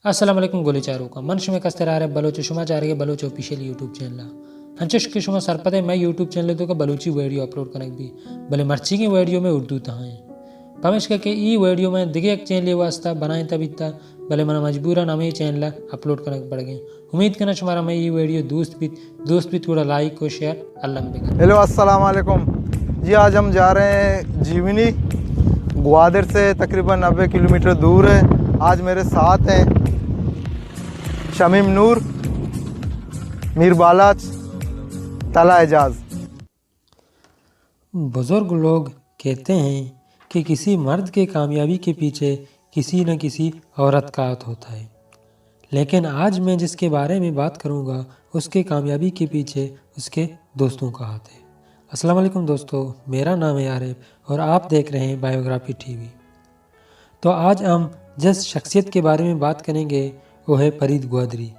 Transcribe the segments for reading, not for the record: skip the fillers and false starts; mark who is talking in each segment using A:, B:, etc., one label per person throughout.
A: अस्सलाम वालेकुम गोलीचारों का मन शुमे कस्तरार बलोच शुमाचार के बलोच ऑफिशियल यूट्यूब चैनल हंचश के शुमा सरपदे मैं यूट्यूब चैनल तो का बलूची वीडियो अपलोड करक भी भले मर्ची की वीडियो में उर्दू तहाँ पमेश के ई वीडियो में दिखे एक चैनल वास्ता बनाए तब इतना भले मना मजबूरन हमें चैनल अपलोड करक पड़ गए। उम्मीद करना शुमारा मैं ये वीडियो दोस्त भी थोड़ा लाइक और शेयर अल्लाह।
B: हेलो अस्सलाम वालेकुम जी, आज हम जा रहे हैं जीवनी, ग्वादर से तकरीबन 90 किलोमीटर दूर है। आज मेरे साथ हैं शमीम नूर, मीर बालाच, तला एजाज।
A: बुजुर्ग लोग कहते हैं कि किसी मर्द के कामयाबी के पीछे किसी न किसी औरत का हाथ होता है, लेकिन आज मैं जिसके बारे में बात करूंगा उसके कामयाबी के पीछे उसके दोस्तों का हाथ है। अस्सलाम वालेकुम दोस्तों, मेरा नाम है आरिफ और आप देख रहे हैं बायोग्राफी टीवी। तो आज हम जिस शख्सियत के बारे में बात करेंगे वो है फरीद ग्वादरी।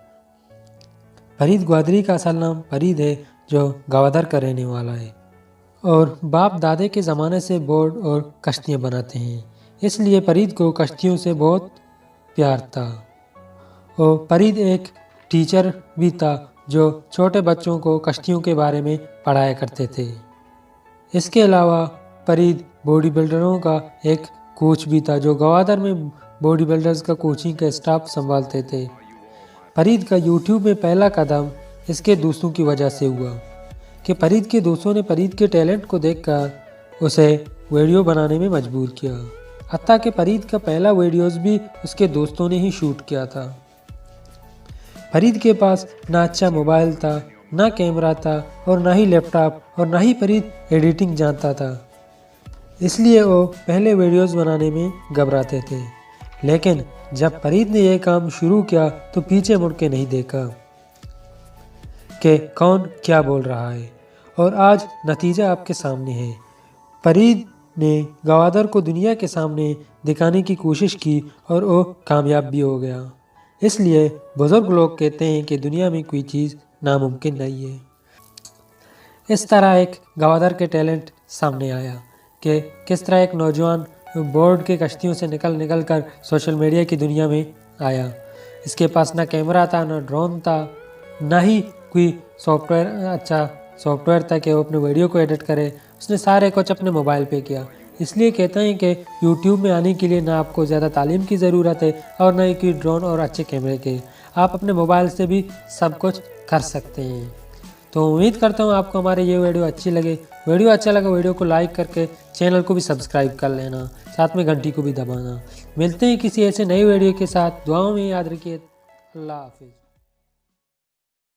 A: फरीद ग्वादरी का असल नाम फरीद है, जो गवादर का रहने वाला है और बाप दादे के ज़माने से बोट और कश्तियाँ बनाते हैं, इसलिए फरीद को कश्तियों से बहुत प्यार था। और फरीद एक टीचर भी था जो छोटे बच्चों को कश्तियों के बारे में पढ़ाया करते थे। इसके अलावा फरीद बॉडी बिल्डरों का एक कोच भी था, जो गवादर में बॉडी बिल्डर्स का कोचिंग का स्टाफ संभालते थे। फरीद का यूट्यूब में पहला कदम इसके दोस्तों की वजह से हुआ कि फरीद के दोस्तों ने फरीद के टैलेंट को देखकर उसे वीडियो बनाने में मजबूर किया। हत्ता कि फरीद का पहला वीडियोस भी उसके दोस्तों ने ही शूट किया था। फरीद के पास ना अच्छा मोबाइल था, ना कैमरा था और ना ही लैपटॉप, और ना ही फरीद एडिटिंग जानता था, इसलिए वो पहले वीडियोस बनाने में घबराते थे। लेकिन जब फरीद ने यह काम शुरू किया तो पीछे मुड़ के नहीं देखा कि कौन क्या बोल रहा है, और आज नतीजा आपके सामने है। फरीद ने गवादर को दुनिया के सामने दिखाने की कोशिश की और वो कामयाब भी हो गया। इसलिए बुजुर्ग लोग कहते हैं कि दुनिया में कोई चीज़ नामुमकिन नहीं है। इस तरह एक गवादर के टैलेंट सामने आया कि किस तरह एक नौजवान बोर्ड के कश्तियों से निकल कर सोशल मीडिया की दुनिया में आया। इसके पास ना कैमरा था, ना ड्रोन था, ना ही कोई अच्छा सॉफ्टवेयर था कि वो अपने वीडियो को एडिट करे। उसने सारे कुछ अपने मोबाइल पे किया। इसलिए कहते हैं कि यूट्यूब में आने के लिए ना आपको ज़्यादा तालीम की ज़रूरत है और ना ही कोई ड्रोन और अच्छे कैमरे के, आप अपने मोबाइल से भी सब कुछ कर सकते हैं। तो उम्मीद करता हूँ आपको हमारे ये वीडियो अच्छी लगे। वीडियो अच्छा लगा वीडियो को लाइक करके चैनल को भी सब्सक्राइब कर लेना, साथ में घंटी को भी दबाना। मिलते हैं किसी ऐसे नई वीडियो के साथ। दुआओं में याद रखिए। अल्लाह हाफिज़।